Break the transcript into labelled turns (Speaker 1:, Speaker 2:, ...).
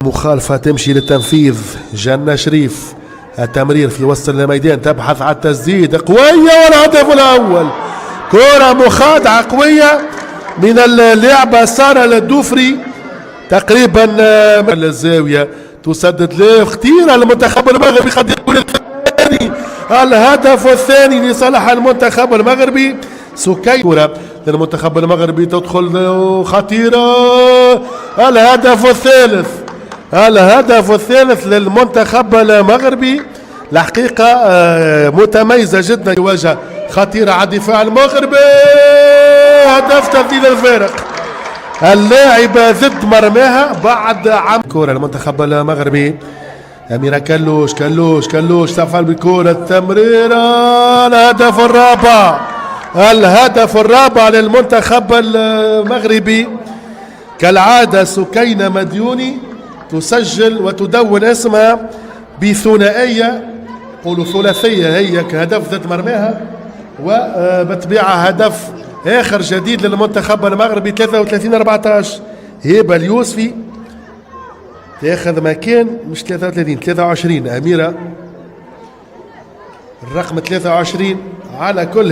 Speaker 1: مخالفة تمشي للتنفيذ. جنة شريف التمرير في وسط الميدان تبحث عن التسديد قوية والهدف الأول. كرة مخادعة قوية من اللعبة سارة للدوفري تقريبا من الزاوية تسدد له خطيرة المنتخب المغربي قد يكون الثاني. الهدف الثاني لصالح المنتخب المغربي. سكي كرة للمنتخب المغربي تدخل خطيرة. الهدف الثالث للمنتخب المغربي. الحقيقة متميزة جدا يواجه خطيرة على الدفاع المغربي. هدف تبديل الفارق. اللاعبة ضد مرماها بعد عام كرة المنتخب المغربي. أميرة كلوش تفعل بكرة التمريرة. الهدف الرابع للمنتخب المغربي. كالعادة سكينة مديوني تسجل وتدون اسمها بثنائية قولوا ثلاثية هي كهدف ضد مرماها وبتبيعها هدف آخر جديد للمنتخب المغربي 33-14. هبة اليوسفي تاخذ مكان مش 23 أميرة الرقم 23 على كل